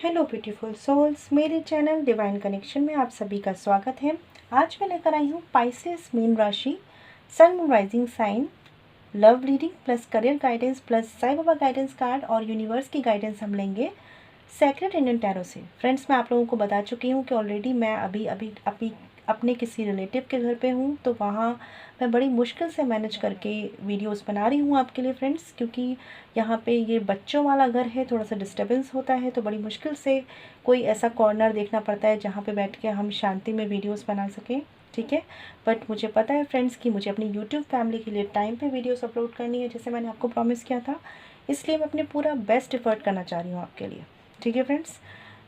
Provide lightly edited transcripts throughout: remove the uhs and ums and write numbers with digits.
Hello beautiful souls, मेरे channel divine connection में आप सभी का स्वागत है। आज मैं लेकर आई हूँ पाइसेस मीन राशि, sun moon rising sign, love reading plus career guidance plus Sai Baba guidance card और यूनिवर्स की गाइडेंस हम लेंगे सेक्रेट इंडियन टैरो से। फ्रेंड्स, मैं आप लोगों को बता चुकी हूँ कि ऑलरेडी मैं अभी अपने किसी रिलेटिव के घर पे हूँ, तो वहाँ मैं बड़ी मुश्किल से मैनेज करके वीडियोस बना रही हूँ आपके लिए फ्रेंड्स, क्योंकि यहाँ पे ये बच्चों वाला घर है, थोड़ा सा डिस्टर्बेंस होता है, तो बड़ी मुश्किल से कोई ऐसा कॉर्नर देखना पड़ता है जहाँ पे बैठ के हम शांति में वीडियोस बना सकें। ठीक है, बट मुझे पता है फ्रेंड्स कि मुझे अपनी यूट्यूब फैमिली के लिए टाइम पे वीडियोस अपलोड करनी है, जैसे मैंने आपको प्रॉमिस किया था, इसलिए मैं अपने पूरा बेस्ट एफर्ट करना चाह रही हूँ आपके लिए। ठीक है फ्रेंड्स,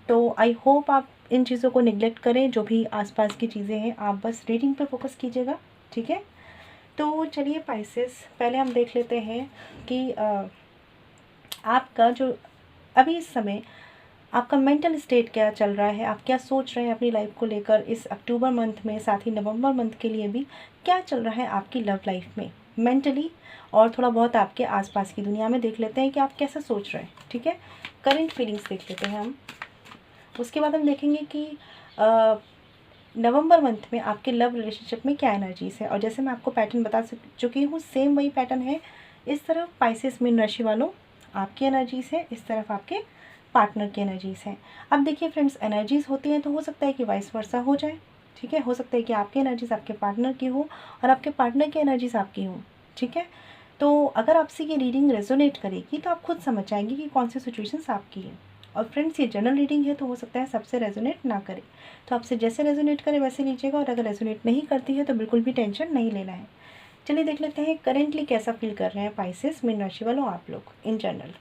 तो आई होप आप इन चीज़ों को निगलेक्ट करें, जो भी आसपास की चीज़ें हैं आप बस रीडिंग पे फोकस कीजिएगा। ठीक है, तो चलिए पाइसेस, पहले हम देख लेते हैं कि आपका जो अभी इस समय आपका मेंटल स्टेट क्या चल रहा है, आप क्या सोच रहे हैं अपनी लाइफ को लेकर इस अक्टूबर मंथ में, साथ ही नवंबर मंथ के लिए भी क्या चल रहा है आपकी लव लाइफ में मेंटली, और थोड़ा बहुत आपके आसपास की दुनिया में देख लेते हैं कि आप कैसा सोच रहे हैं। ठीक है, करंट फीलिंग्स देख लेते हैं हम। उसके बाद हम देखेंगे कि नवंबर मंथ में आपके लव रिलेशनशिप में क्या एनर्जीज है, और जैसे मैं आपको पैटर्न बता चुकी हूँ, सेम वही पैटर्न है। इस तरफ पाइसेस मीन राशि वालों आपकी एनर्जीज है, इस तरफ आपके पार्टनर की एनर्जीज हैं। अब देखिए फ्रेंड्स, एनर्जीज होती हैं तो हो सकता है कि वाइस वर्सा हो जाए। ठीक है, हो सकता है कि आपकी एनर्जीज आपके पार्टनर की हो और आपके पार्टनर की एनर्जीज आपकी हो। ठीक है, तो अगर आपसे ये रीडिंग रेजोनेट करेगी तो आप खुद समझ जाएंगे कि कौन सी सिचुएशंस आपकी है। और फ्रेंड्स, ये जनरल रीडिंग है तो हो सकता है सबसे रेजोनेट ना करे, तो आपसे जैसे रेजोनेट करे वैसे लीजिएगा, और अगर रेजोनेट नहीं करती है तो बिल्कुल भी टेंशन नहीं लेना है। चलिए देख लेते हैं करेंटली कैसा फील कर रहे हैं पाइसेस मीन राशि वालों आप लोग इन जनरल।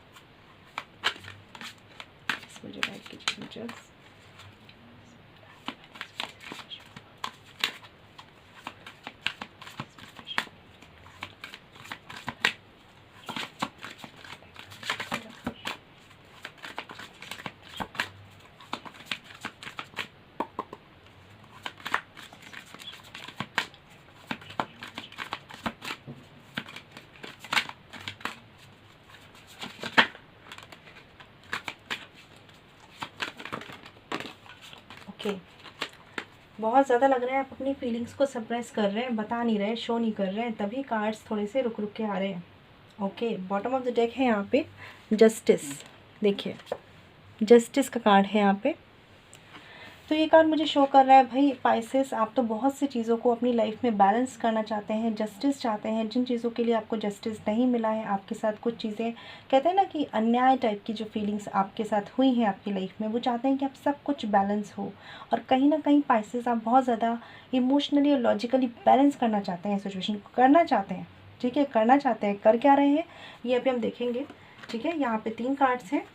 मुझे गाइड कीजिए। ओके, बहुत ज़्यादा लग रहा है आप अपनी फीलिंग्स को सप्रेस कर रहे हैं, बता नहीं रहे, शो नहीं कर रहे हैं, तभी कार्ड्स थोड़े से रुक रुक के आ रहे हैं। Okay, bottom of the deck है यहाँ पे जस्टिस। देखिए, जस्टिस का कार्ड है यहाँ पे। तो ये कार्ड मुझे शो कर रहा है भाई पाइसेस, आप तो बहुत सी चीज़ों को अपनी लाइफ में बैलेंस करना चाहते हैं, जस्टिस चाहते हैं। जिन चीज़ों के लिए आपको जस्टिस नहीं मिला है, आपके साथ कुछ चीज़ें कहते हैं ना कि अन्याय टाइप की जो फीलिंग्स आपके साथ हुई हैं आपकी लाइफ में, वो चाहते हैं कि आप सब कुछ बैलेंस हो। और कहीं ना कहीं पाइसेस आप बहुत ज़्यादा इमोशनली और लॉजिकली बैलेंस करना चाहते हैं, सिचुएशन को करना चाहते हैं। ठीक है, करना चाहते हैं, कर क्या रहे हैं ये अभी हम देखेंगे। ठीक है, यहाँ पे 3 कार्ड्स हैं।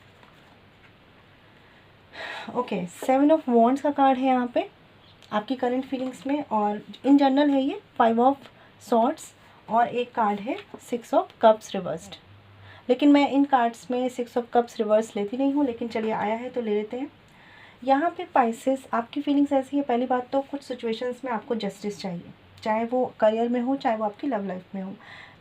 ओके, 7 ऑफ वॉन्ड्स का कार्ड है यहाँ पे आपकी करंट फीलिंग्स में, और इन जनरल है ये 5 ऑफ सॉर्ड्स, और एक कार्ड है 6 ऑफ कप्स रिवर्स्ड। लेकिन मैं इन कार्ड्स में 6 ऑफ कप्स रिवर्स लेती नहीं हूँ, लेकिन चलिए आया है तो ले लेते हैं। यहाँ पे पाइसेस आपकी फीलिंग्स ऐसी है, पहली बात तो कुछ सिचुएशंस में आपको जस्टिस चाहिए, चाहे वो करियर में हो चाहे वो आपकी लव लाइफ में हो।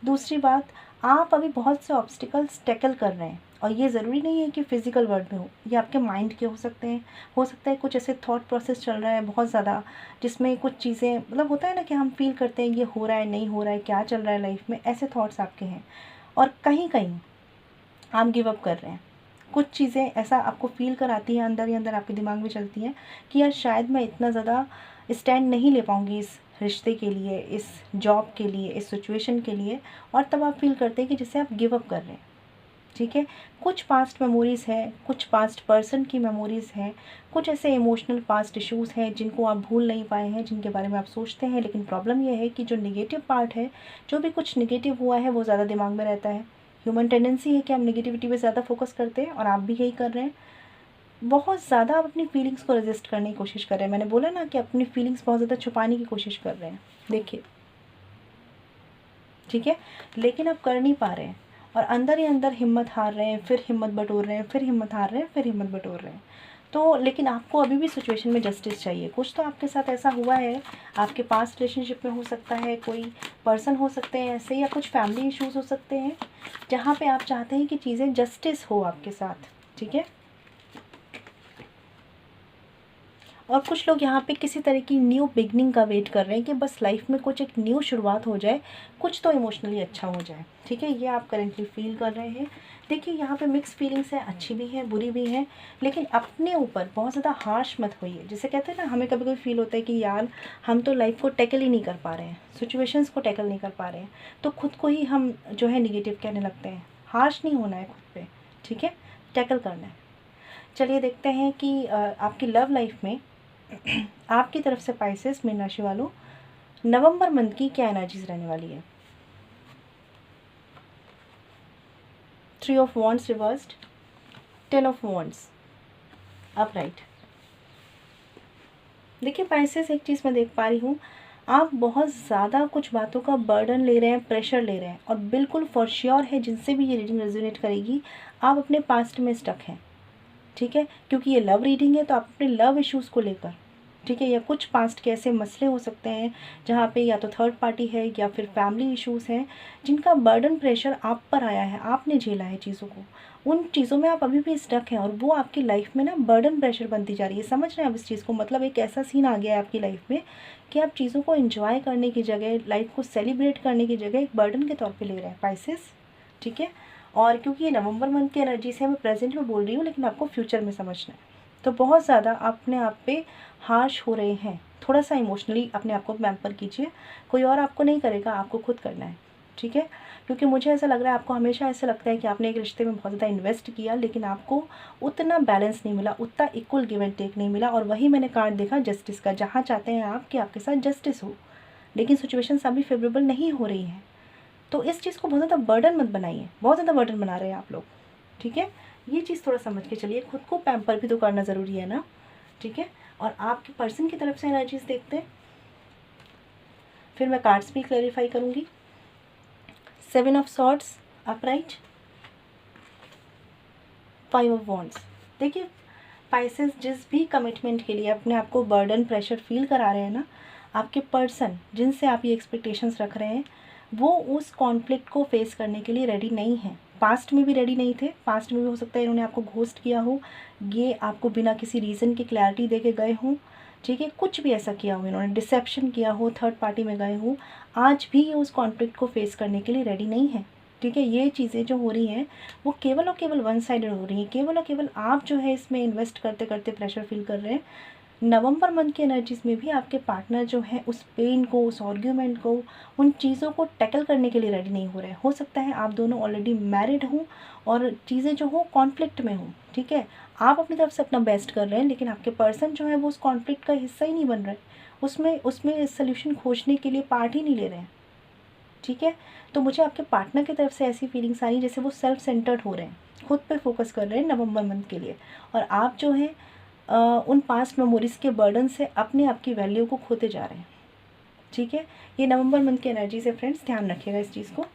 दूसरी बात, आप अभी बहुत से ऑब्स्टिकल्स टैकल कर रहे हैं, और ये ज़रूरी नहीं है कि फिजिकल वर्ल्ड में हो, ये आपके माइंड के हो सकते हैं। हो सकता है कुछ ऐसे थॉट प्रोसेस चल रहा है बहुत ज़्यादा, जिसमें कुछ चीज़ें मतलब होता है ना कि हम फील करते हैं ये हो रहा है नहीं हो रहा है, क्या चल रहा है लाइफ में, ऐसे थॉट्स आपके हैं। और कहीं कहीं आप गिव अप कर रहे हैं। कुछ चीज़ें ऐसा आपको फील कराती हैं, अंदर ही अंदर आपके दिमाग में चलती हैं कि यार शायद मैं इतना ज़्यादा स्टैंड नहीं ले पाऊँगी इस रिश्ते के लिए, इस जॉब के लिए, इस सिचुएशन के लिए, और तब आप फील करते हैं कि जैसे आप गिव अप कर रहे हैं। ठीक है, कुछ पास्ट मेमोरीज़ हैं, कुछ पास्ट पर्सन की मेमोरीज़ हैं, कुछ ऐसे इमोशनल पास्ट इश्यूज़ हैं जिनको आप भूल नहीं पाए हैं, जिनके बारे में आप सोचते हैं, लेकिन प्रॉब्लम यह है कि जो नेगेटिव पार्ट है, जो भी कुछ नेगेटिव हुआ है वो ज़्यादा दिमाग में रहता है। ह्यूमन टेंडेंसी है कि हम नेगेटिविटी पे ज़्यादा फोकस करते हैं, और आप भी यही कर रहे हैं। बहुत ज़्यादा आप अपनी फीलिंग्स को रेजिस्ट करने की कोशिश कर रहे हैं। मैंने बोला ना कि अपनी फीलिंग्स बहुत ज़्यादा छुपाने की कोशिश कर रहे हैं। देखिए, ठीक है, लेकिन आप कर नहीं पा रहे हैं, और अंदर ही अंदर हिम्मत हार रहे हैं, फिर हिम्मत बटोर रहे हैं, फिर हिम्मत हार रहे हैं, फिर हिम्मत बटोर रहे हैं। तो लेकिन आपको अभी भी सिचुएशन में जस्टिस चाहिए। कुछ तो आपके साथ ऐसा हुआ है, आपके पास्ट रिलेशनशिप में हो सकता है, कोई पर्सन हो सकते हैं ऐसे, या कुछ फैमिली इश्यूज हो सकते हैं, जहाँ पे आप चाहते हैं कि चीज़ें जस्टिस हो आपके साथ। ठीक है, और कुछ लोग यहाँ पे किसी तरह की न्यू बिगनिंग का वेट कर रहे हैं कि बस लाइफ में कुछ एक न्यू शुरुआत हो जाए, कुछ तो इमोशनली अच्छा हो जाए। ठीक है, ये आप करेंटली फील कर रहे हैं। देखिए यहाँ पे मिक्स फीलिंग्स हैं, अच्छी भी हैं बुरी भी हैं, लेकिन अपने ऊपर बहुत ज़्यादा हार्श मत होइए। जैसे कहते हैं ना, हमें कभी कभी फील होता है कि यार हम तो लाइफ को टैकल ही नहीं कर पा रहे हैं, सिचुएशंस को टैकल नहीं कर पा रहे हैं, तो खुद को ही हम जो है निगेटिव कहने लगते हैं। हार्श नहीं होना है खुद पे, ठीक है, टैकल करना है। चलिए देखते हैं कि आपकी लव लाइफ में आपकी तरफ से पाइसेस मीन राशि वालों नवंबर मंथ की क्या एनर्जीज रहने वाली है। 3 of wands reversed, 10 of wands upright. देखिए पाइसेस, एक चीज़ मैं देख पा रही हूँ, आप बहुत ज़्यादा कुछ बातों का बर्डन ले रहे हैं, प्रेशर ले रहे हैं, और बिल्कुल फॉर श्योर है जिनसे भी ये रीडिंग रेजोनेट करेगी, आप अपने पास्ट में स्टक हैं। ठीक है, क्योंकि ये लव रीडिंग है, तो आप अपने लव इश्यूज़ को लेकर, ठीक है, या कुछ पास्ट के ऐसे मसले हो सकते हैं जहाँ पे या तो थर्ड पार्टी है या फिर फैमिली इश्यूज़ हैं, जिनका बर्डन प्रेशर आप पर आया है, आपने झेला है चीज़ों को, उन चीज़ों में आप अभी भी स्टक हैं, और वो आपकी लाइफ में ना बर्डन प्रेशर बनती जा रही है। समझ रहे हैं आप इस चीज़ को? मतलब एक ऐसा सीन आ गया है आपकी लाइफ में कि आप चीज़ों को एंजॉय करने की जगह, लाइफ को सेलिब्रेट करने की जगह एक बर्डन के तौर पे ले रहे हैं पाइसेस। ठीक है, और क्योंकि ये नवंबर मंथ की एनर्जी से मैं प्रेजेंट में बोल रही हूँ, लेकिन आपको फ्यूचर में समझना है, तो बहुत ज़्यादा अपने आप पे हार्श हो रहे हैं। थोड़ा सा इमोशनली अपने आप को पैम्पर कीजिए, कोई और आपको नहीं करेगा, आपको खुद करना है। ठीक है, क्योंकि मुझे ऐसा लग रहा है, आपको हमेशा ऐसा लगता है कि आपने एक रिश्ते में बहुत ज़्यादा इन्वेस्ट किया, लेकिन आपको उतना बैलेंस नहीं मिला, उतना इक्वल गिव एंड टेक नहीं मिला, और वही मैंने कार्ड देखा जस्टिस का, जहाँ चाहते हैं आप कि आपके साथ जस्टिस हो, लेकिन सिचुएशंस अभी फेवरेबल नहीं हो रही हैं। तो इस चीज़ को बहुत ज़्यादा बर्डन मत बनाइए, बहुत ज़्यादा बर्डन बना रहे हैं आप लोग। ठीक है, ये चीज़ थोड़ा समझ के चलिए, खुद को पैम्पर भी तो करना ज़रूरी है ना। ठीक है, और आपके पर्सन की तरफ से एनर्जीज देखते हैं, फिर मैं कार्ड्स भी क्लैरिफाई करूँगी। 7 of swords upright, 5 of wands. देखिए पाइसेस, जिस भी कमिटमेंट के लिए अपने आप को बर्डन प्रेशर फील करा रहे हैं ना, आपके पर्सन जिनसे आप ये एक्सपेक्टेशंस रख रहे हैं, वो उस कॉन्फ्लिक्ट को फेस करने के लिए रेडी नहीं है। पास्ट में भी रेडी नहीं थे, पास्ट में भी हो सकता है इन्होंने आपको घोस्ट किया हो, ये आपको बिना किसी रीज़न की क्लैरिटी दे के गए हों। ठीक है, कुछ भी ऐसा किया हो, इन्होंने डिसेप्शन किया हो, थर्ड पार्टी में गए हो, आज भी ये उस कॉन्फ्लिक्ट को फेस करने के लिए रेडी नहीं है। ठीक है, ये चीज़ें जो हो रही हैं वो केवल और केवल वन साइडेड हो रही हैं, केवल और केवल आप जो है इसमें इन्वेस्ट करते करते प्रेशर फील कर रहे हैं। नवंबर मंथ की एनर्जीज में भी आपके पार्टनर जो है उस पेन को, उस आर्ग्यूमेंट को, उन चीज़ों को टैकल करने के लिए रेडी नहीं हो रहे हैं। हो सकता है आप दोनों ऑलरेडी मैरिड हों और चीज़ें जो हो कॉन्फ्लिक्ट में हों। ठीक है, आप अपनी तरफ से अपना बेस्ट कर रहे हैं, लेकिन आपके पर्सन जो है वो उस कॉन्फ्लिक्ट का हिस्सा ही नहीं बन रहे, उसमें उसमें सोल्यूशन खोजने के लिए पार्ट ही नहीं ले रहे हैं। ठीक है, तो मुझे आपके पार्टनर की तरफ से ऐसी फीलिंग्स आ रही जैसे वो सेल्फ सेंटर्ड हो रहे हैं, खुद पे फोकस कर रहे हैं नवंबर मंथ के लिए, और आप जो हैं उन पास्ट मेमोरीज़ के बर्डन से अपने आप की वैल्यू को खोते जा रहे हैं। ठीक है, ये नवंबर मंथ की एनर्जी से फ्रेंड्स, ध्यान रखिएगा इस चीज़ को।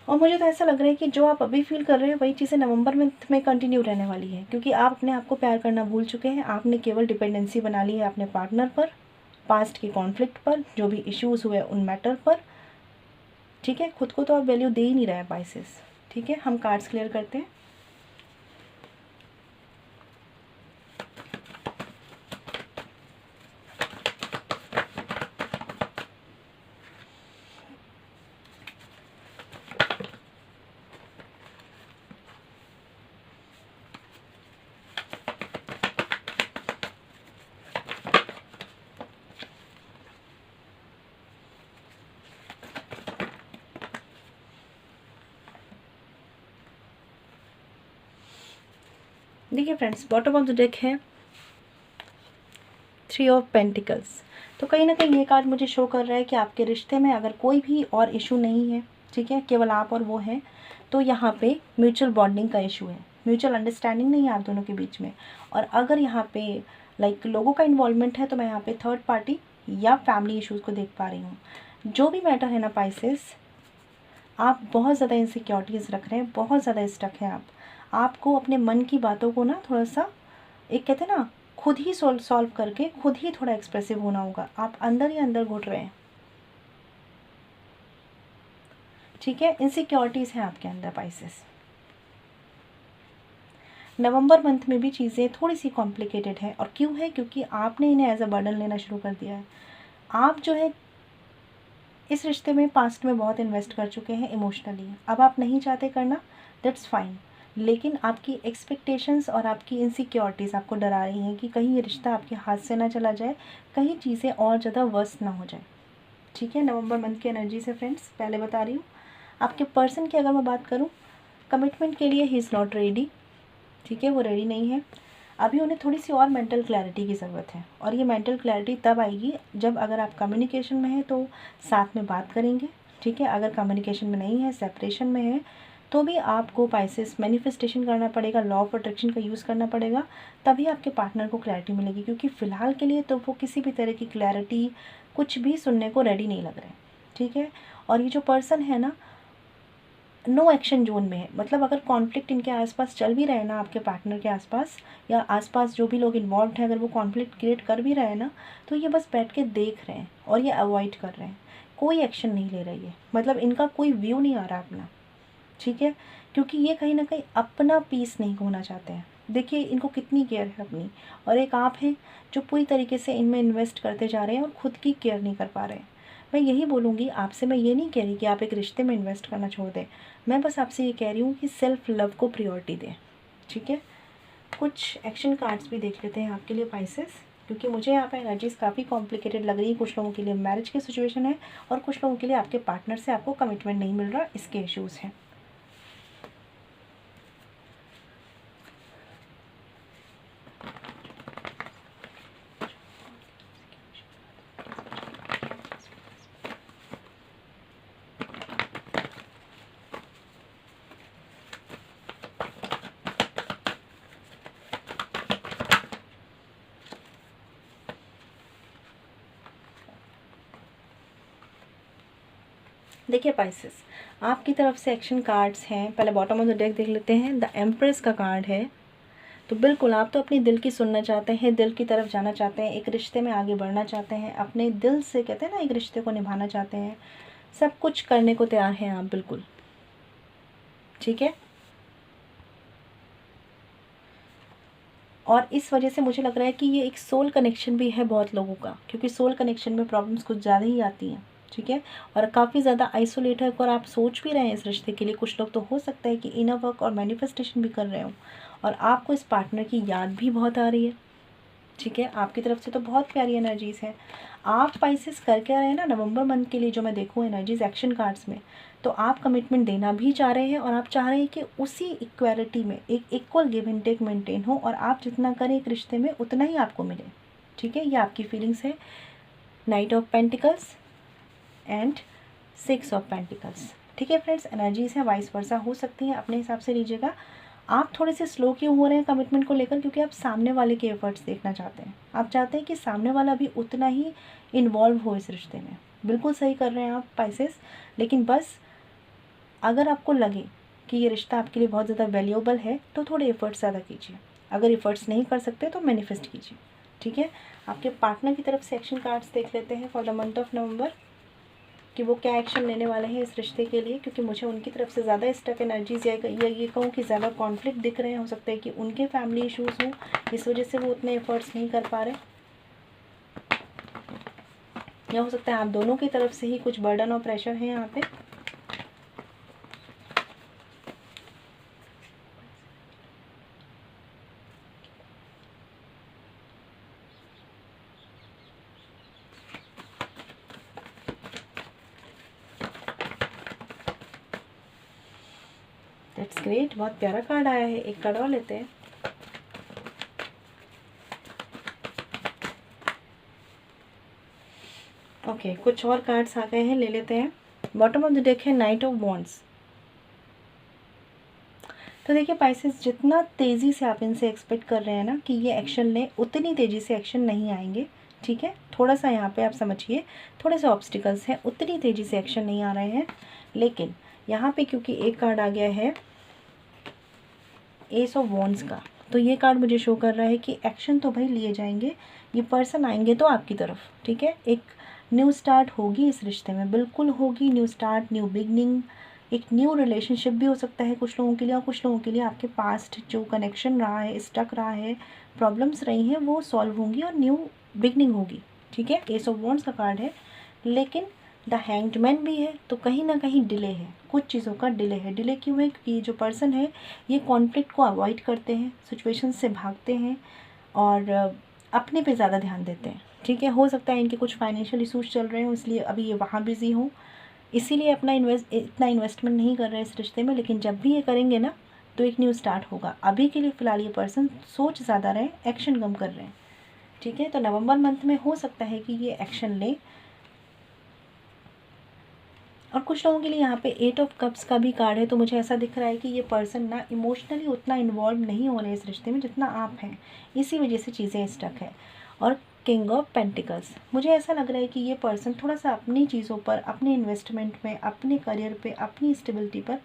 और मुझे तो ऐसा लग रहा है कि जो आप अभी फील कर रहे हैं वही चीज़ें नवंबर मंथ में कंटिन्यू रहने वाली है, क्योंकि आप अपने आप को प्यार करना भूल चुके हैं। आपने केवल डिपेंडेंसी बना ली है अपने पार्टनर पर, पास्ट के कॉन्फ्लिक्ट पर, जो भी इश्यूज़ हुए उन मैटर पर। ठीक है, खुद को तो आप वैल्यू दे ही नहीं रहे हैं पाइसेस। ठीक है, हम कार्ड्स क्लियर करते हैं। देखिए friends, bottom of the deck है 3 ऑफ पेंटिकल्स। तो कहीं ना कहीं ये कार्ड मुझे शो कर रहा है कि आपके रिश्ते में अगर कोई भी और इशू नहीं है, ठीक है, केवल आप और वो हैं, तो यहाँ पे म्यूचुअल बॉन्डिंग का इशू है, म्यूचुअल अंडरस्टैंडिंग नहीं है आप दोनों के बीच में। और अगर यहाँ पे लोगों का इन्वॉल्वमेंट है, तो मैं यहाँ पे थर्ड पार्टी या फैमिली इशूज़ को देख पा रही हूँ। जो भी मैटर है ना पाइसेस, आप बहुत ज़्यादा इनसिक्योरिटीज़ रख रहे हैं, बहुत ज़्यादा स्टक हैं आप। आपको अपने मन की बातों को ना थोड़ा सा, एक कहते हैं ना, खुद ही सॉल्व करके खुद ही थोड़ा एक्सप्रेसिव होना होगा। आप अंदर ही अंदर घुट रहे हैं। ठीक है, इनसिक्योरिटीज़ हैं आपके अंदर पाइसेस। नवंबर मंथ में भी चीज़ें थोड़ी सी कॉम्प्लिकेटेड है। और क्यों है? क्योंकि आपने इन्हें एज अ बर्डन लेना शुरू कर दिया है। आप जो है इस रिश्ते में पास्ट में बहुत इन्वेस्ट कर चुके हैं इमोशनली, अब आप नहीं चाहते करना, दैट्स फाइन। लेकिन आपकी एक्सपेक्टेशंस और आपकी इनसिक्योरिटीज़ आपको डरा रही हैं कि कहीं ये रिश्ता आपके हाथ से ना चला जाए, कहीं चीज़ें और ज़्यादा वर्स्ट ना हो जाए। ठीक है, नवंबर मंथ की एनर्जी से फ्रेंड्स पहले बता रही हूँ। आपके पर्सन की अगर मैं बात करूँ, कमिटमेंट के लिए ही इज़ नॉट रेडी। ठीक है, वो रेडी नहीं है। अभी उन्हें थोड़ी सी और मेंटल क्लैरिटी की ज़रूरत है, और ये मेंटल क्लैरिटी तब आएगी जब अगर आप कम्युनिकेशन में हैं तो साथ में बात करेंगे। ठीक है, अगर कम्युनिकेशन में नहीं है, सेपरेशन में है, तो भी आपको पाइसेस मैनिफेस्टेशन करना पड़ेगा, लॉ ऑफ अट्रैक्शन का यूज़ करना पड़ेगा, तभी आपके पार्टनर को क्लैरिटी मिलेगी। क्योंकि फ़िलहाल के लिए तो वो किसी भी तरह की क्लैरिटी कुछ भी सुनने को रेडी नहीं लग रहे। ठीक है, और ये जो पर्सन है ना, नो एक्शन जोन में है। मतलब अगर कॉन्फ्लिक्ट इनके आसपास चल भी रहे हैं ना, आपके पार्टनर के आसपास या आसपास जो भी लोग इन्वॉल्व हैं, अगर वो कॉन्फ्लिक्ट क्रिएट कर भी रहे हैं ना, तो ये बस बैठ के देख रहे हैं और ये अवॉइड कर रहे हैं, कोई एक्शन नहीं ले रही है। मतलब इनका कोई व्यू नहीं आ रहा अपना। ठीक है, क्योंकि ये कहीं ना कहीं अपना पीस नहीं खोना चाहते हैं। देखिए इनको कितनी केयर है अपनी, और एक आप हैं जो पूरी तरीके से इनमें इन्वेस्ट करते जा रहे हैं और ख़ुद की केयर नहीं कर पा रहे हैं। मैं यही बोलूँगी आपसे, मैं ये नहीं कह रही कि आप एक रिश्ते में इन्वेस्ट करना छोड़ दें, मैं बस आपसे ये कह रही हूँ कि सेल्फ लव को प्रायोरिटी दें। ठीक है, कुछ एक्शन कार्ड्स भी देख लेते हैं आपके लिए पाइसेस, क्योंकि मुझे यहाँ पे एनर्जीज काफ़ी कॉम्प्लिकेटेड लग रही है। कुछ लोगों के लिए मैरिज की सिचुएशन है, और कुछ लोगों के लिए आपके पार्टनर से आपको कमिटमेंट नहीं मिल रहा, इसके इश्यूज़ हैं। देखिए पाइसेस, आपकी तरफ से एक्शन कार्ड्स हैं। पहले बॉटम ऑफ द डेक देख लेते हैं। द एम्प्रेस का कार्ड है। तो बिल्कुल आप तो अपनी दिल की सुनना चाहते हैं, दिल की तरफ जाना चाहते हैं, एक रिश्ते में आगे बढ़ना चाहते हैं, अपने दिल से कहते हैं ना एक रिश्ते को निभाना चाहते हैं, सब कुछ करने को तैयार हैं आप बिल्कुल। ठीक है, और इस वजह से मुझे लग रहा है कि ये एक सोल कनेक्शन भी है बहुत लोगों का, क्योंकि सोल कनेक्शन में प्रॉब्लम्स कुछ ज़्यादा ही आती हैं। ठीक है, और काफ़ी ज़्यादा आइसोलेट है, और आप सोच भी रहे हैं इस रिश्ते के लिए। कुछ लोग तो हो सकता है कि इनर वर्क और मैनिफेस्टेशन भी कर रहे हो, और आपको इस पार्टनर की याद भी बहुत आ रही है। ठीक है, आपकी तरफ से तो बहुत प्यारी एनर्जीज़ है। आप पाइसेस कर क्या रहे हैं ना, नवंबर मंथ के लिए जो मैं देखूँ एनर्जीज एक्शन कार्ड्स में, तो आप कमिटमेंट देना भी चाह रहे हैं, और आप चाह रहे हैं कि उसी इक्वालिटी में एक equal give and take maintain हो, और आप जितना करें एक रिश्ते में उतना ही आपको मिले। ठीक है, ये आपकी फीलिंग्स है। Night of pentacles and 6 of pentacles. ठीक है फ्रेंड्स, एनर्जीज हैं, वाइस वर्सा हो सकती हैं, अपने हिसाब से लीजिएगा। आप थोड़े से स्लो क्यों हो रहे हैं कमिटमेंट को लेकर? क्योंकि आप सामने वाले के एफर्ट्स देखना चाहते हैं। आप चाहते हैं कि सामने वाला भी उतना ही इन्वॉल्व हो इस रिश्ते में। बिल्कुल सही कर रहे हैं आप पाइसेस, लेकिन बस अगर आपको लगे कि ये रिश्ता आपके लिए बहुत ज़्यादा वैल्यूएबल है तो थोड़े एफर्ट्स ज़्यादा कीजिए। अगर एफर्ट्स नहीं कर सकते तो मैनिफेस्ट कीजिए। ठीक है, आपके पार्टनर की तरफ से एक्शन कार्ड्स देख लेते हैं for the month of November, कि वो क्या एक्शन लेने वाले हैं इस रिश्ते के लिए। क्योंकि मुझे उनकी तरफ से ज़्यादा स्टक एनर्जीज या ये कहूँ कि ज़्यादा कॉन्फ्लिक्ट दिख रहे हैं। हो सकता है कि उनके फैमिली इश्यूज़ हों, इस वजह से वो उतने एफर्ट्स नहीं कर पा रहे, या हो सकता है आप दोनों की तरफ से ही कुछ बर्डन और प्रेशर है यहाँ पे। दैट्स ग्रेट, बहुत प्यारा कार्ड आया है। एक कार्ड और लेते हैं। ओके, कुछ और कार्ड्स आ गए हैं, ले लेते हैं। बॉटम ऑफ द डेक है नाइट ऑफ वॉन्ड्स। तो देखिए पाइसेस, जितना तेज़ी से आप इनसे एक्सपेक्ट कर रहे हैं ना कि ये एक्शन लें, उतनी तेज़ी से एक्शन नहीं आएंगे। ठीक है, थोड़ा सा यहाँ पे आप समझिए, थोड़े से ऑब्स्टिकल्स हैं, उतनी तेज़ी से एक्शन नहीं आ रहे हैं। लेकिन यहाँ पे क्योंकि एक कार्ड आ गया है एस ऑफ वॉन्ड्स का, तो ये कार्ड मुझे शो कर रहा है कि एक्शन तो भाई लिए जाएंगे, ये पर्सन आएंगे तो आपकी तरफ। ठीक है, एक न्यू स्टार्ट होगी इस रिश्ते में, बिल्कुल होगी न्यू स्टार्ट, न्यू बिगनिंग, एक न्यू रिलेशनशिप भी हो सकता है कुछ लोगों के लिए, और कुछ लोगों के लिए आपके पास्ट जो कनेक्शन रहा है, स्टक रहा है, प्रॉब्लम्स रही हैं, वो सॉल्व होंगी और न्यू बिगनिंग होगी। ठीक है, एस ऑफ वॉन्ड्स का कार्ड है। लेकिन द हैंग्ड मैन भी है, तो कहीं ना कहीं डिले है, कुछ चीज़ों का डिले है। डिले क्यों है? क्योंकि जो पर्सन है ये कॉन्फ्लिक्ट को अवॉइड करते हैं, सिचुएशन से भागते हैं और अपने पे ज़्यादा ध्यान देते हैं। ठीक है, हो सकता है इनके कुछ फाइनेंशियल इशूज़ चल रहे हो, इसलिए अभी ये वहाँ बिज़ी हों, इसीलिए अपना इतना इन्वेस्टमेंट नहीं कर रहे हैं इस रिश्ते में। लेकिन जब भी ये करेंगे ना, तो एक न्यू स्टार्ट होगा। अभी के लिए फ़िलहाल ये पर्सन सोच ज़्यादा रहे, एक्शन कम कर रहे हैं। ठीक है, तो नवंबर मंथ में हो सकता है कि ये एक्शन लें। और कुछ लोगों के लिए यहाँ पे 8 ऑफ कप्स का भी कार्ड है, तो मुझे ऐसा दिख रहा है कि ये पर्सन ना इमोशनली उतना इन्वॉल्व नहीं हो रहे हैं इस रिश्ते में जितना आप हैं, इसी वजह से चीज़ें स्टक है। और किंग ऑफ पेंटिकल्स, मुझे ऐसा लग रहा है कि ये पर्सन थोड़ा सा अपनी चीज़ों पर, अपने इन्वेस्टमेंट में, अपने करियर पे, अपनी स्टेबिलिटी पर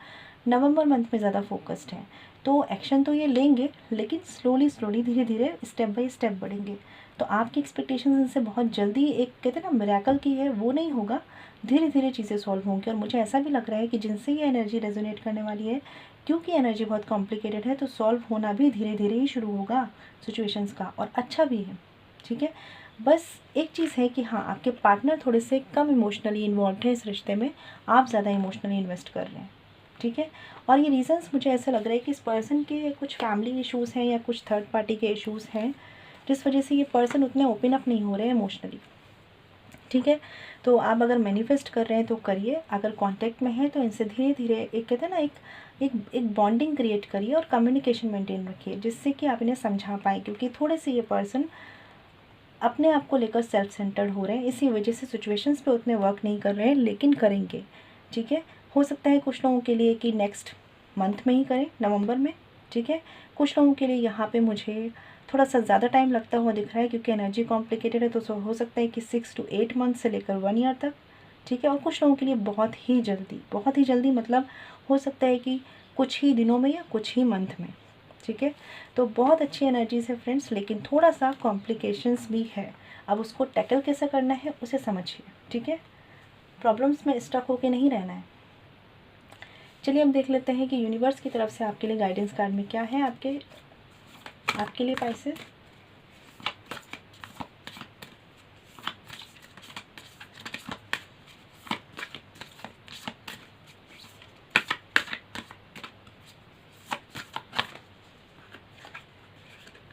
नवंबर मंथ में ज़्यादा फोकस्ड है। तो एक्शन तो ये लेंगे, लेकिन स्लोली धीरे धीरे स्टेप बाय स्टेप बढ़ेंगे। तो आपकी एक्सपेक्टेशंस इनसे बहुत जल्दी, एक कहते हैं ना मिरेकल की है, वो नहीं होगा। धीरे धीरे चीज़ें सॉल्व होंगी। और मुझे ऐसा भी लग रहा है कि जिनसे ये एनर्जी रेजोनेट करने वाली है, क्योंकि एनर्जी बहुत कॉम्प्लिकेटेड है, तो सॉल्व होना भी धीरे धीरे ही शुरू होगा सिचुएशंस का, और अच्छा भी है। ठीक है, बस एक चीज़ है कि हाँ, आपके पार्टनर थोड़े से कम इमोशनली इन्वॉल्व है इस रिश्ते में, आप ज़्यादा इमोशनली इन्वेस्ट कर रहे हैं। ठीक है, और ये रीज़न्स मुझे ऐसा लग रहा है कि इस पर्सन के कुछ फैमिली इश्यूज़ हैं या कुछ थर्ड पार्टी के इश्यूज़ हैं, जिस वजह से ये पर्सन उतने ओपन अप नहीं हो रहे हैं इमोशनली। ठीक है, तो आप अगर मैनिफेस्ट कर रहे हैं तो करिए, अगर कांटेक्ट में हैं तो इनसे धीरे धीरे एक कहते हैं ना एक बॉन्डिंग क्रिएट करिए और कम्युनिकेशन मेंटेन रखिए, जिससे कि आप इन्हें समझा पाएँ। क्योंकि थोड़े से ये पर्सन अपने आप को लेकर सेल्फ सेंटर्ड हो रहे हैं, इसी वजह से सिचुएशंस पे उतने वर्क नहीं कर रहे हैं, लेकिन करेंगे। ठीक है, हो सकता है कुछ लोगों के लिए कि नेक्स्ट मंथ में ही करें, नवंबर में। ठीक है, कुछ लोगों के लिए यहाँ पे मुझे थोड़ा सा ज़्यादा टाइम लगता हुआ दिख रहा है, क्योंकि एनर्जी कॉम्प्लिकेटेड है, तो हो सकता है कि 6 to 8 मंथ से लेकर 1 ईयर तक। ठीक है, और कुछ लोगों के लिए बहुत ही जल्दी मतलब हो सकता है कि कुछ ही दिनों में या कुछ ही मंथ में। ठीक है, तो बहुत अच्छी एनर्जीज है फ्रेंड्स, लेकिन थोड़ा सा कॉम्प्लिकेशंस भी है। अब उसको टैकल कैसे करना है उसे समझिए। ठीक है, प्रॉब्लम्स में स्टक होके नहीं रहना है। चलिए हम देख लेते हैं कि यूनिवर्स की तरफ से आपके लिए गाइडेंस कार्ड में क्या है आपके लिए पाइसेस।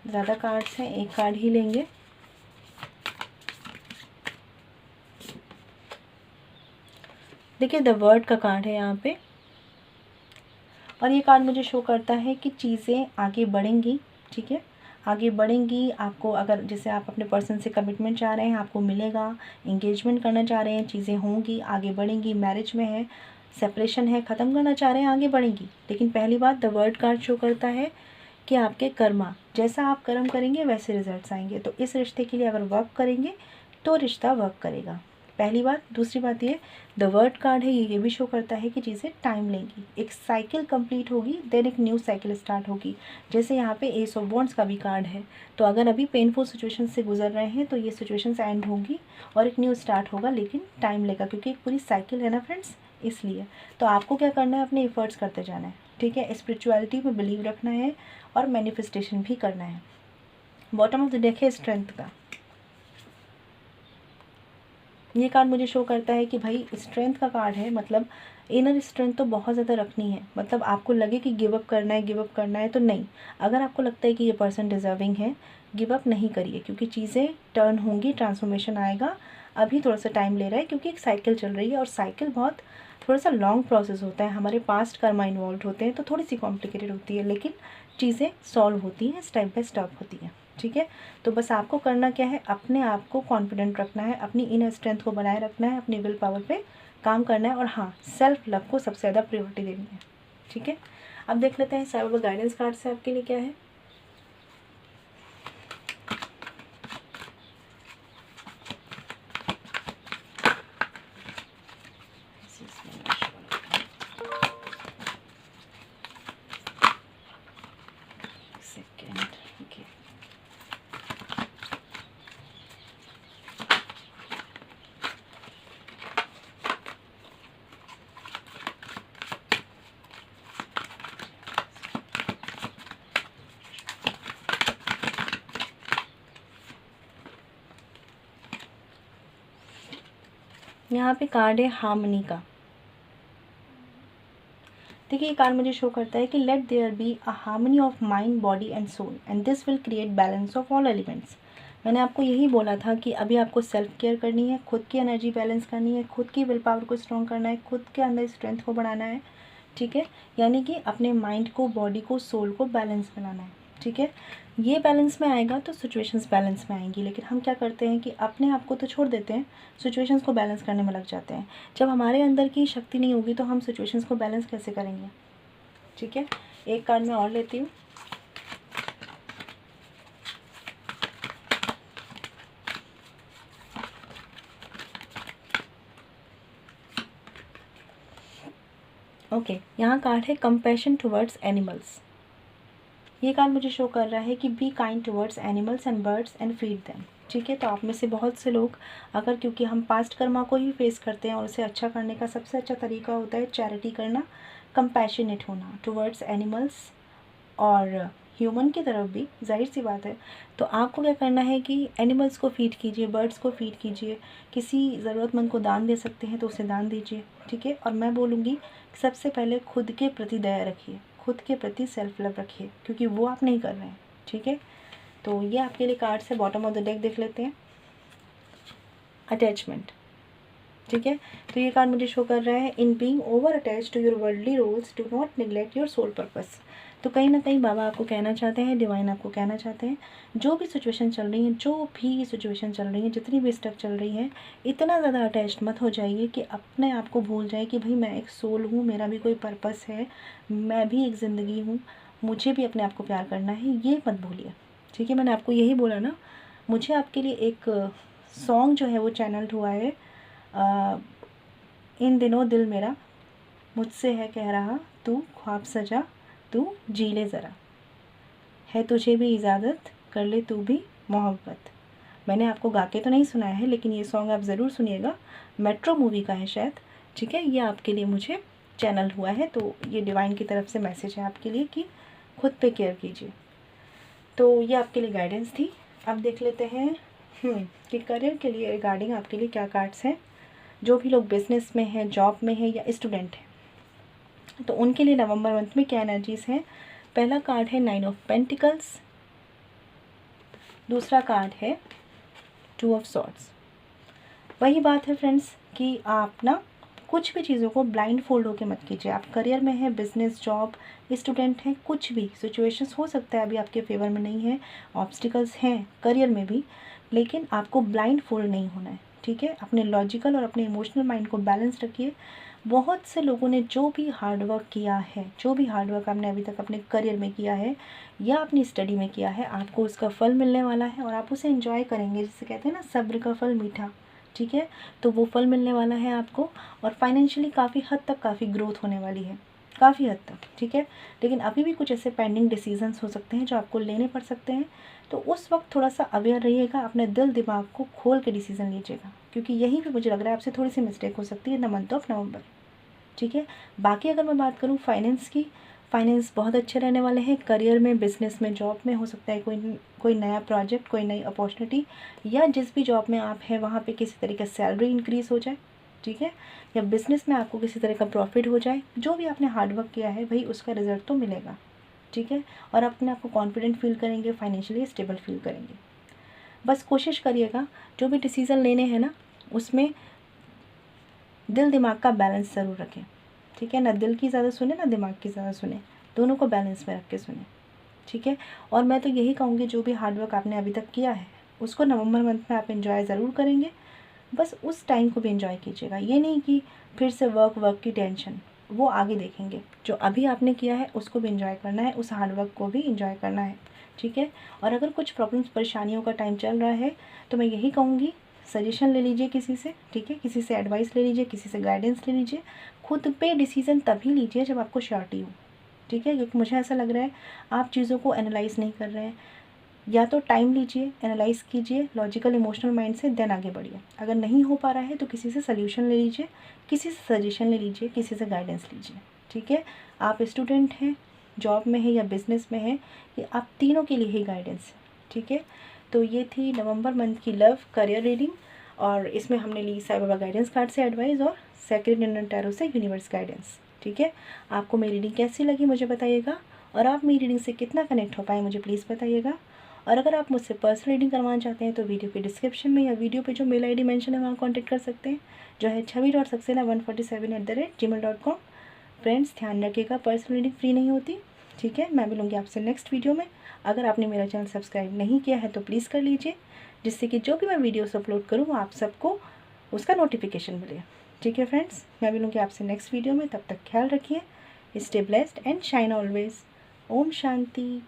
ज़्यादा कार्ड्स हैं, एक कार्ड ही लेंगे। देखिए द वर्ड का कार्ड है यहाँ पे, और ये कार्ड मुझे शो करता है कि चीज़ें आगे बढ़ेंगी। ठीक है, आगे बढ़ेंगी। आपको अगर जैसे आप अपने पर्सन से कमिटमेंट चाह रहे हैं, आपको मिलेगा। एंगेजमेंट करना चाह रहे हैं, चीज़ें होंगी, आगे बढ़ेंगी। मैरिज में है, सेपरेशन है, ख़त्म करना चाह रहे हैं, आगे बढ़ेंगी। लेकिन पहली बात, द वर्ड कार्ड शो करता है कि आपके कर्मा, जैसा आप कर्म करेंगे वैसे रिजल्ट्स आएंगे। तो इस रिश्ते के लिए अगर वर्क करेंगे तो रिश्ता वर्क करेगा, पहली बात। दूसरी बात ये, द वर्ड कार्ड है, ये भी शो करता है कि चीज़ें टाइम लेंगी। एक साइकिल कंप्लीट होगी, देन एक न्यू साइकिल स्टार्ट होगी। जैसे यहाँ पे एस ऑफ वॉन्ड्स का भी कार्ड है, तो अगर अभी पेनफुल सिचुएशन से गुजर रहे हैं तो ये सिचुएशंस एंड होंगी और एक न्यू स्टार्ट होगा, लेकिन टाइम लेगा, क्योंकि एक पूरी साइकिल है ना फ्रेंड्स, इसलिए। तो आपको क्या करना है, अपने एफर्ट्स करते जाना है। ठीक है, स्पिरिचुअलिटी में बिलीव रखना है और मैनिफेस्टेशन भी करना है। बॉटम ऑफ द डेक है स्ट्रेंथ का। ये कार्ड मुझे शो करता है कि भाई स्ट्रेंथ का कार्ड है, मतलब इनर स्ट्रेंथ तो बहुत ज़्यादा रखनी है। मतलब आपको लगे कि गिव अप करना है तो नहीं। अगर आपको लगता है कि ये पर्सन डिज़र्विंग है, गिव अप नहीं करिए, क्योंकि चीज़ें टर्न होंगी, ट्रांसफॉर्मेशन आएगा। अभी थोड़ा सा टाइम ले रहा है, क्योंकि एक साइकिल चल रही है, और साइकिल बहुत थोड़ा सा लॉन्ग प्रोसेस होता है। हमारे पास्ट कर्मा इन्वॉल्व होते हैं, तो थोड़ी सी कॉम्प्लिकेटेड होती है, लेकिन चीज़ें सॉल्व होती हैं, स्टेप बाय स्टेप होती हैं। ठीक है, तो बस आपको करना क्या है, अपने आप को कॉन्फिडेंट रखना है, अपनी इनर स्ट्रेंथ को बनाए रखना है, अपनी विल पावर पे काम करना है, और हाँ, सेल्फ लव को सबसे ज़्यादा प्रायोरिटी देनी है। ठीक है, अब देख लेते हैं साइबर गाइडेंस कार्ड से आपके लिए क्या है। यहाँ पे कार्ड है हार्मनी का। देखिए ये कार्ड मुझे शो करता है कि let there be a harmony of mind, body and soul and this will create balance of all elements. मैंने आपको यही बोला था कि अभी आपको सेल्फ केयर करनी है, खुद की एनर्जी बैलेंस करनी है, खुद की विल पावर को स्ट्रॉन्ग करना है, खुद के अंदर स्ट्रेंथ को बढ़ाना है, ठीक है। यानी कि अपने माइंड को, बॉडी को, सोल को बैलेंस बनाना है, ठीक है। ये बैलेंस में आएगा तो सिचुएशंस बैलेंस में आएंगी। लेकिन हम क्या करते हैं कि अपने आप को तो छोड़ देते हैं, सिचुएशंस को बैलेंस करने में लग जाते हैं। जब हमारे अंदर की शक्ति नहीं होगी तो हम सिचुएशंस को बैलेंस कैसे करेंगे, ठीक है। एक कार्ड मैं और लेती हूँ। ओके, यहाँ कार्ड है कंपैशन टुवर्ड्स एनिमल्स। ये कार्ड मुझे शो कर रहा है कि be kind towards animals and birds and feed them, ठीक है। तो आप में से बहुत से लोग, अगर क्योंकि हम पास्ट कर्मा को ही फेस करते हैं और उसे अच्छा करने का सबसे अच्छा तरीका होता है चैरिटी करना, कंपैशनेट होना टुवर्ड्स एनिमल्स और ह्यूमन की तरफ भी, जाहिर सी बात है। तो आपको क्या करना है कि एनिमल्स को फीड कीजिए, बर्ड्स को फीड कीजिए, किसी ज़रूरतमंद को दान दे सकते हैं तो उसे दान दीजिए, ठीक है। और मैं बोलूँगी सबसे पहले खुद के प्रति दया रखिए, खुद के प्रति सेल्फ लव रखिए, क्योंकि वो आप नहीं कर रहे हैं, ठीक है। तो ये आपके लिए कार्ड्स है। बॉटम ऑफ द डेक देख लेते हैं। अटैचमेंट, ठीक है। तो ये कार्ड मुझे शो कर रहा है in being over attach to your worldly roles do not neglect your soul purpose. तो कहीं ना कहीं बाबा आपको कहना चाहते हैं, डिवाइन आपको कहना चाहते हैं, जो भी सिचुएशन चल रही है, जो भी सिचुएशन चल रही है, जितनी भी स्टेप चल रही है, इतना ज़्यादा अटैच्ड मत हो जाइए कि अपने आप को भूल जाए कि भाई मैं एक सोल हूँ, मेरा भी कोई पर्पस है, मैं भी एक ज़िंदगी हूँ, मुझे भी अपने आप को प्यार करना है, ये मत भूलिए, ठीक है। मैंने आपको यही बोला ना। मुझे आपके लिए एक सॉन्ग जो है वो चैनल्ड हुआ है, इन दिनों दिल मेरा मुझसे है कह रहा, तू ख्वाब सजा, तू जी ले ज़रा, है तुझे भी इजाज़त, कर ले तू भी मोहब्बत। मैंने आपको गा के तो नहीं सुनाया है, लेकिन ये सॉन्ग आप ज़रूर सुनिएगा, मेट्रो मूवी का है शायद, ठीक है। ये आपके लिए मुझे चैनल हुआ है, तो ये डिवाइन की तरफ से मैसेज है आपके लिए कि खुद पे केयर कीजिए। तो ये आपके लिए गाइडेंस थी। अब देख लेते हैं कि करियर के लिए रिगार्डिंग आपके लिए क्या कार्ड्स हैं। जो भी लोग बिजनेस में हैं, जॉब में हैं या स्टूडेंट हैं, तो उनके लिए नवंबर मंथ में क्या एनर्जीज़ हैं। पहला कार्ड है 9 ऑफ पेंटिकल्स, दूसरा कार्ड है 2 ऑफ सॉर्ड्स। वही बात है फ्रेंड्स कि आप ना कुछ भी चीज़ों को ब्लाइंड फोल्ड होकर मत कीजिए। आप करियर में हैं, बिजनेस, जॉब, स्टूडेंट हैं, कुछ भी सिचुएशंस हो सकता है अभी आपके फेवर में नहीं है, ऑब्स्टिकल्स हैं करियर में भी, लेकिन आपको ब्लाइंड फोल्ड नहीं होना है, ठीक है। अपने लॉजिकल और अपने इमोशनल माइंड को बैलेंस रखिए। बहुत से लोगों ने जो भी हार्डवर्क किया है, जो भी हार्डवर्क आपने अभी तक अपने करियर में किया है या अपनी स्टडी में किया है, आपको उसका फल मिलने वाला है और आप उसे एंजॉय करेंगे। जिसे कहते हैं ना, सब्र का फल मीठा, ठीक है। तो वो फल मिलने वाला है आपको, और फाइनेंशियली काफ़ी हद तक काफ़ी ग्रोथ होने वाली है, काफ़ी हद तक, ठीक है। लेकिन अभी भी कुछ ऐसे पेंडिंग डिसीजंस हो सकते हैं जो आपको लेने पड़ सकते हैं। तो उस वक्त थोड़ा सा अवेयर रहिएगा, अपने दिल दिमाग को खोल के डिसीजन लीजिएगा, क्योंकि यहीं पे मुझे लग रहा है आपसे थोड़ी सी मिस्टेक हो सकती है in the month of November, ठीक है। बाकी अगर मैं बात करूँ फाइनेंस की, फाइनेंस बहुत अच्छे रहने वाले हैं। करियर में, बिजनेस में, जॉब में हो सकता है कोई नया प्रोजेक्ट, कोई नई अपॉर्चुनिटी, या जिस भी जॉब में आप हैं वहाँ पे किसी तरीके से सैलरी इंक्रीज़ हो जाए, ठीक है, या बिज़नेस में आपको किसी तरह का प्रॉफिट हो जाए। जो भी आपने हार्डवर्क किया है भाई उसका रिजल्ट तो मिलेगा, ठीक है। और अपने आप को कॉन्फिडेंट फील करेंगे, फाइनेंशियली स्टेबल फील करेंगे। बस कोशिश करिएगा जो भी डिसीज़न लेने हैं ना, उसमें दिल दिमाग का बैलेंस ज़रूर रखें, ठीक है। ना दिल की ज़्यादा सुने, ना दिमाग की ज़्यादा सुने, दोनों को बैलेंस में रख के सुने, ठीक है। और मैं तो यही कहूँगी जो भी हार्डवर्क आपने अभी तक किया है उसको नवंबर मंथ में आप एंजॉय ज़रूर करेंगे। बस उस टाइम को भी एंजॉय कीजिएगा, ये नहीं कि फिर से वर्क की टेंशन, वो आगे देखेंगे। जो अभी आपने किया है उसको भी एंजॉय करना है, उस हार्डवर्क को भी एंजॉय करना है, ठीक है। और अगर कुछ प्रॉब्लम्स, परेशानियों का टाइम चल रहा है तो मैं यही कहूँगी सजेशन ले लीजिए किसी से, ठीक है। किसी से एडवाइस ले लीजिए, किसी से गाइडेंस ले लीजिए। खुद पे डिसीज़न तभी लीजिए जब आपको श्योरिटी हो, ठीक है। क्योंकि मुझे ऐसा लग रहा है आप चीज़ों को एनालाइज़ नहीं कर रहे हैं। या तो टाइम लीजिए, एनालाइज़ कीजिए लॉजिकल इमोशनल माइंड से, देन आगे बढ़िए। अगर नहीं हो पा रहा है तो किसी से सल्यूशन ले लीजिए, किसी से सजेशन ले लीजिए, किसी से गाइडेंस लीजिए, ठीक है। आप स्टूडेंट हैं, जॉब में है या बिज़नेस में है, ये आप तीनों के लिए ही गाइडेंस है, ठीक है। तो ये थी नवंबर मंथ की लव करियर रीडिंग। और इसमें हमने ली साईं बाबा गाइडेंस कार्ड से एडवाइस और सेक्रेड इंडियन टैरो से यूनिवर्स गाइडेंस। ठीक है, आपको मेरी रीडिंग कैसी लगी मुझे बताइएगा, और आप मेरी रीडिंग से कितना कनेक्ट हो पाए मुझे प्लीज़ बताइएगा। और अगर आप मुझसे पर्सनल रीडिंग करवाना चाहते हैं तो वीडियो के डिस्क्रिप्शन में या वीडियो पे जो मेल आईडी मेंशन है वहाँ कॉन्टैक्ट कर सकते हैं, जो है छवि.सक्सेना147@gmail.com। फ्रेंड्स ध्यान रखिएगा, पर्सनल रीडिंग फ्री नहीं होती। ठीक है, मैं मिलूँगी आपसे नेक्स्ट वीडियो में। अगर आपने मेरा चैनल सब्सक्राइब नहीं किया है तो प्लीज़ कर लीजिए, जिससे कि जो भी मैं वीडियोस अपलोड करूँ आप सबको उसका नोटिफिकेशन मिले। ठीक है फ्रेंड्स, मैं मिलूँगी आपसे नेक्स्ट वीडियो में, तब तक ख्याल रखिए, stay blessed and shine always. ओम शांति।